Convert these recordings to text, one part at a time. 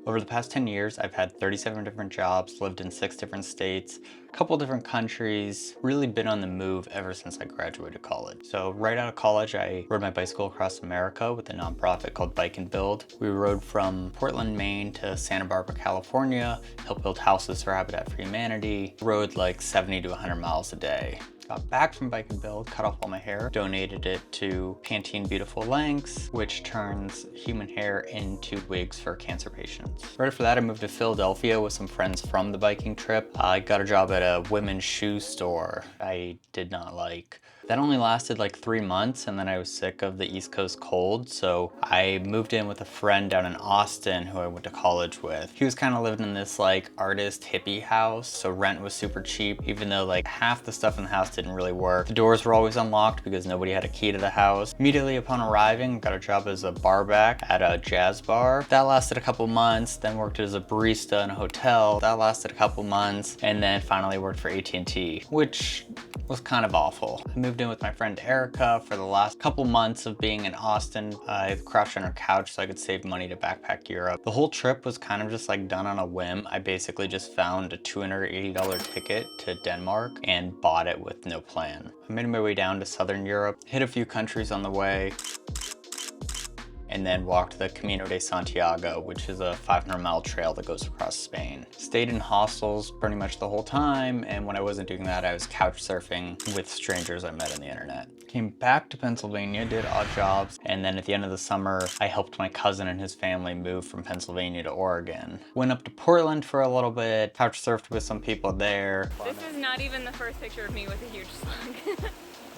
Over the past 10 years, I've had 37 different jobs, lived in 6 different states, a couple different countries, really been on the move ever since I graduated college. So right out of college, I rode my bicycle across America with a nonprofit called Bike and Build. We rode from Portland, Maine to Santa Barbara, California, helped build houses for Habitat for Humanity, rode like 70 to 100 miles a day. Got back from Bike and Build, cut off all my hair, donated it to Pantene Beautiful Lengths, which turns human hair into wigs for cancer patients. Right after that, I moved to Philadelphia with some friends from the biking trip. I got a job at a women's shoe store I did not like. That only lasted like 3 months, and then I was sick of the East Coast cold, so I moved in with a friend down in Austin who I went to college with. He was kind of living in this like artist hippie house, so rent was super cheap, even though like half the stuff in the house didn't really work. The doors were always unlocked because nobody had a key to the house. Immediately upon arriving, got a job as a barback at a jazz bar. That lasted a couple months, then worked as a barista in a hotel. That lasted a couple months, and then finally worked for AT&T, which was kind of awful. I moved in with my friend Erica for the last couple months of being in Austin. I crouched on her couch so I could save money to backpack Europe. The whole trip was kind of just like done on a whim. I basically just found a $280 ticket to Denmark and bought it with no plan. I made my way down to Southern Europe, hit a few countries on the way, and then walked the Camino de Santiago, which is a 500-mile trail that goes across Spain. Stayed in hostels pretty much the whole time, and when I wasn't doing that, I was couch surfing with strangers I met on the internet. Came back to Pennsylvania, did odd jobs, and then at the end of the summer, I helped my cousin and his family move from Pennsylvania to Oregon. Went up to Portland for a little bit, couch surfed with some people there. This is not even the first picture of me with a huge slug.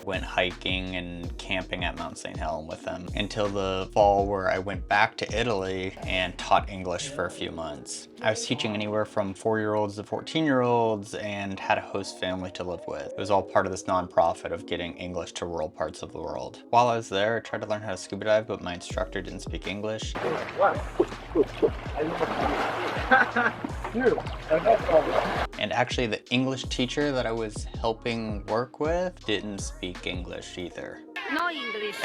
Went hiking and camping at Mount St. Helen with them until the fall, where I went back to Italy and taught English for a few months. I was teaching anywhere from 4-year-olds to 14-year-olds and had a host family to live with. It was all part of this nonprofit of getting English to rural parts of the world. While I was there, I tried to learn how to scuba dive, but my instructor didn't speak English. And actually the English teacher that I was helping work with didn't speak English either. No English.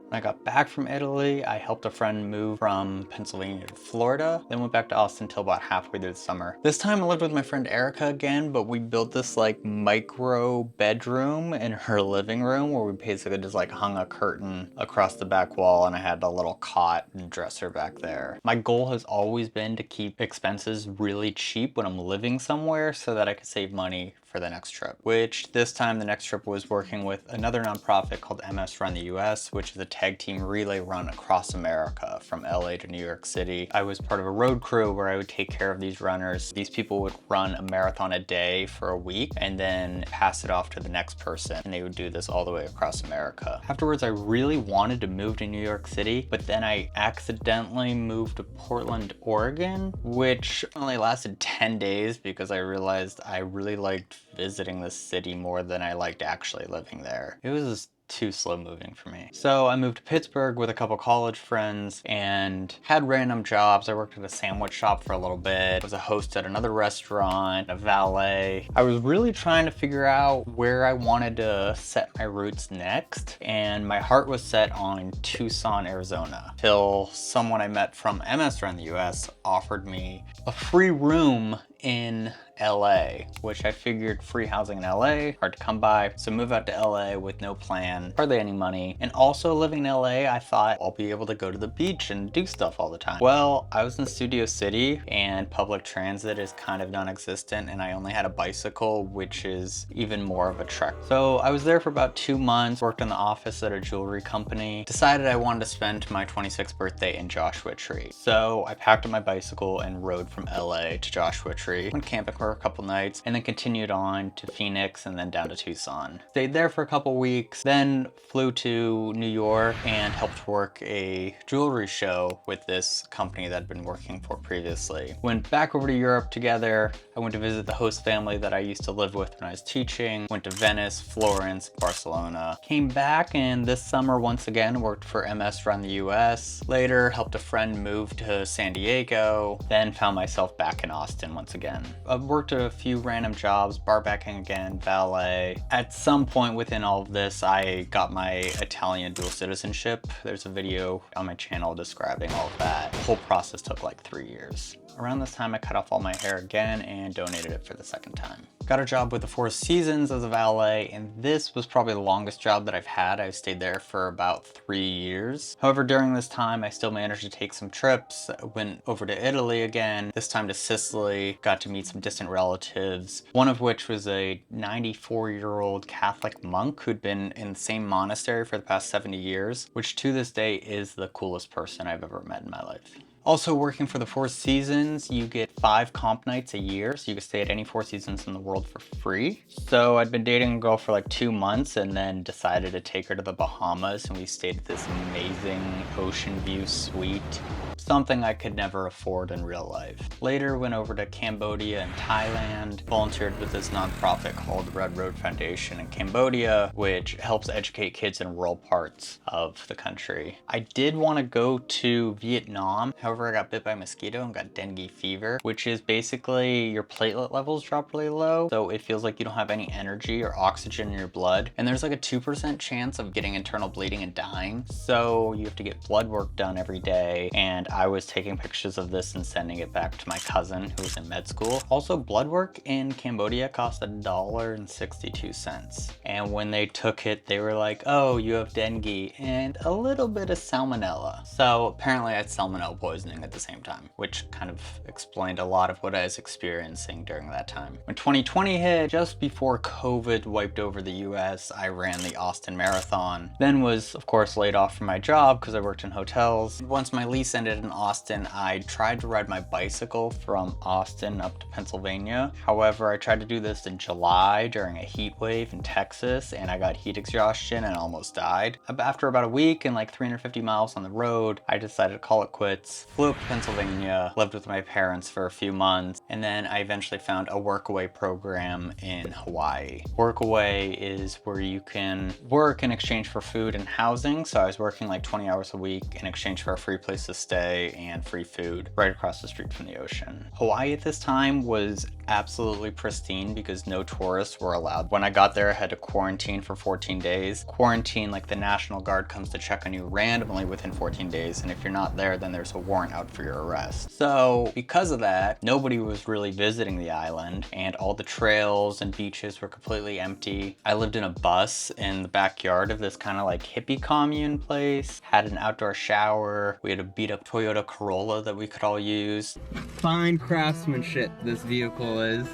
When I got back from Italy, I helped a friend move from Pennsylvania to Florida, then went back to Austin until about halfway through the summer. This time I lived with my friend Erica again, but we built this like micro bedroom in her living room where we basically just like hung a curtain across the back wall, and I had a little cot and dresser back there. My goal has always been to keep expenses really cheap when I'm living somewhere so that I could save money for the next trip, which this time the next trip was working with another nonprofit called MS Run the US, which is a tag team relay run across America from LA to New York City. I was part of a road crew where I would take care of these runners. These people would run a marathon a day for a week and then pass it off to the next person, and they would do this all the way across America. Afterwards, I really wanted to move to New York City, but then I accidentally moved to Portland, Oregon, which only lasted 10 days because I realized I really liked visiting the city more than I liked actually living there. It was just too slow moving for me. So I moved to Pittsburgh with a couple college friends and had random jobs. I worked at a sandwich shop for a little bit, was a host at another restaurant, a valet. I was really trying to figure out where I wanted to set my roots next, and my heart was set on Tucson, Arizona, till someone I met from MS Run the US offered me a free room in LA, which I figured free housing in LA, hard to come by. So move out to LA with no plan, hardly any money. And also living in LA, I thought I'll be able to go to the beach and do stuff all the time. Well, I was in Studio City and public transit is kind of non-existent, and I only had a bicycle, which is even more of a trek. So I was there for about 2 months, worked in the office at a jewelry company, decided I wanted to spend my 26th birthday in Joshua Tree. So I packed up my bicycle and rode from LA to Joshua Tree, went camping for a couple nights, and then continued on to Phoenix and then down to Tucson. Stayed there for a couple weeks, then flew to New York and helped work a jewelry show with this company that I'd been working for previously. Went back over to Europe together. I went to visit the host family that I used to live with when I was teaching. Went to Venice, Florence, Barcelona. Came back, and this summer once again worked for MS Run the US. Later helped a friend move to San Diego, then found myself back in Austin once again. again. I've worked a few random jobs, bar backing again, valet. At some point within all of this, I got my Italian dual citizenship. There's a video on my channel describing all of that. The whole process took like 3 years. Around this time, I cut off all my hair again and donated it for the second time. Got a job with the Four Seasons as a valet, and this was probably the longest job that I've had. I stayed there for about 3 years. However, during this time, I still managed to take some trips. I went over to Italy again, this time to Sicily, got to meet some distant relatives, one of which was a 94-year-old Catholic monk who'd been in the same monastery for the past 70 years, which to this day is the coolest person I've ever met in my life. Also working for the Four Seasons, you get 5 comp nights a year, so you can stay at any Four Seasons in the world for free. So I'd been dating a girl for like 2 months and then decided to take her to the Bahamas, and we stayed at this amazing ocean view suite. Something I could never afford in real life. Later went over to Cambodia and Thailand, volunteered with this nonprofit called Red Road Foundation in Cambodia, which helps educate kids in rural parts of the country. I did want to go to Vietnam, however I got bit by a mosquito and got dengue fever, which is basically your platelet levels drop really low, so it feels like you don't have any energy or oxygen in your blood, and there's like a 2% chance of getting internal bleeding and dying, so you have to get blood work done every day, and I was taking pictures of this and sending it back to my cousin who was in med school. Also, blood work in Cambodia cost $1.62. And when they took it, they were like, oh, you have dengue and a little bit of salmonella. So apparently I had salmonella poisoning at the same time, which kind of explained a lot of what I was experiencing during that time. When 2020 hit, just before COVID wiped over the US, I ran the Austin Marathon. Then was, of course, laid off from my job because I worked in hotels. Once my lease ended in Austin, I tried to ride my bicycle from Austin up to Pennsylvania. However, I tried to do this in July during a heat wave in Texas, and I got heat exhaustion and almost died. After about a week and like 350 miles on the road, I decided to call it quits. Flew up to Pennsylvania, lived with my parents for a few months, and then I eventually found a workaway program in Hawaii. Workaway is where you can work in exchange for food and housing. So I was working like 20 hours a week in exchange for a free place to stay and free food right across the street from the ocean. Hawaii at this time was absolutely pristine because no tourists were allowed. When I got there, I had to quarantine for 14 days. Quarantine, like the National Guard comes to check on you randomly within 14 days, and if you're not there, then there's a warrant out for your arrest. So because of that, nobody was really visiting the island, and all the trails and beaches were completely empty. I lived in a bus in the backyard of this kind of like hippie commune place, had an outdoor shower, we had a beat up Toyota Corolla that we could all use. Fine craftsmanship this vehicle is.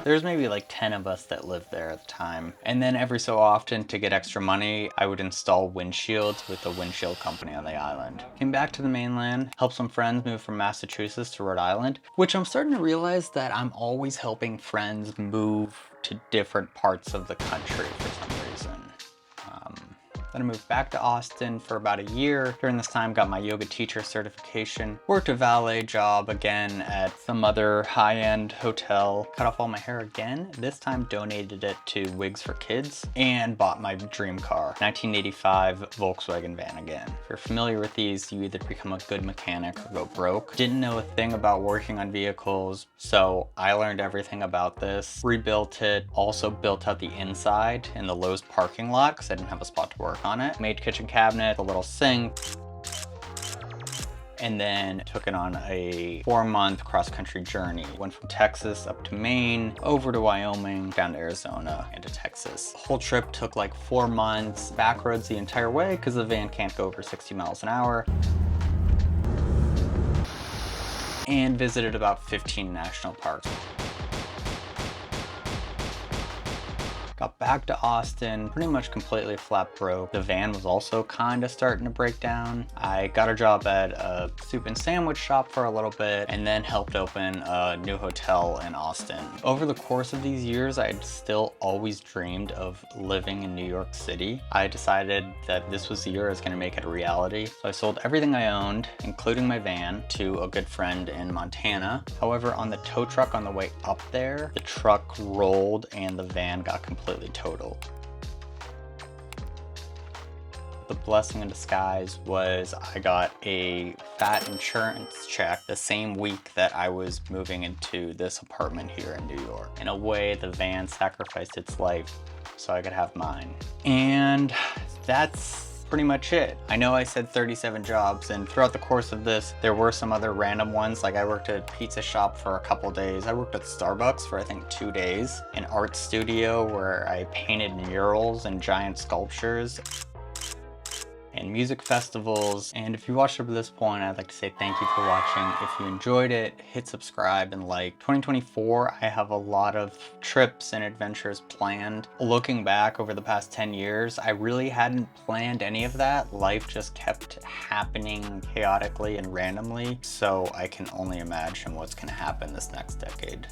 There's maybe like 10 of us that lived there at the time. And then every so often, to get extra money, I would install windshields with the windshield company on the island. Came back to the mainland, helped some friends move from Massachusetts to Rhode Island, which I'm starting to realize that I'm always helping friends move to different parts of the country for some reason. Then I moved back to Austin for about a year. During this time, got my yoga teacher certification, worked a valet job again at some other high-end hotel, cut off all my hair again, this time donated it to Wigs for Kids, and bought my dream car, 1985 Volkswagen van again. If you're familiar with these, you either become a good mechanic or go broke. Didn't know a thing about working on vehicles, so I learned everything about this, rebuilt it, also built out the inside in the Lowe's parking lot because I didn't have a spot to work on it. Made kitchen cabinet, a little sink, and then took it on a 4-month cross-country journey. Went from Texas up to Maine, over to Wyoming, down to Arizona, into Texas. The whole trip took like 4 months, back roads the entire way because the van can't go over 60 miles an hour. And visited about 15 national parks. Got back to Austin, pretty much completely flat broke. The van was also kind of starting to break down. I got a job at a soup and sandwich shop for a little bit, and then helped open a new hotel in Austin. Over the course of these years, I had still always dreamed of living in New York City. I decided that this was the year I was gonna make it a reality. So I sold everything I owned, including my van, to a good friend in Montana. However, on the tow truck on the way up there, the truck rolled and the van got completely totaled. The blessing in disguise was I got a fat insurance check the same week that I was moving into this apartment here in New York. In a way, the van sacrificed its life so I could have mine. And that's pretty much it. I know I said 37 jobs, and throughout the course of this, there were some other random ones. Like I worked at a pizza shop for a couple days. I worked at Starbucks for I think 2 days. An art studio where I painted murals and giant sculptures. And music festivals. And if you watched up to this point, I'd like to say thank you for watching. If you enjoyed it, hit subscribe and like. 2024, I have a lot of trips and adventures planned. Looking back over the past 10 years, I really hadn't planned any of that. Life just kept happening chaotically and randomly. So I can only imagine what's gonna happen this next decade.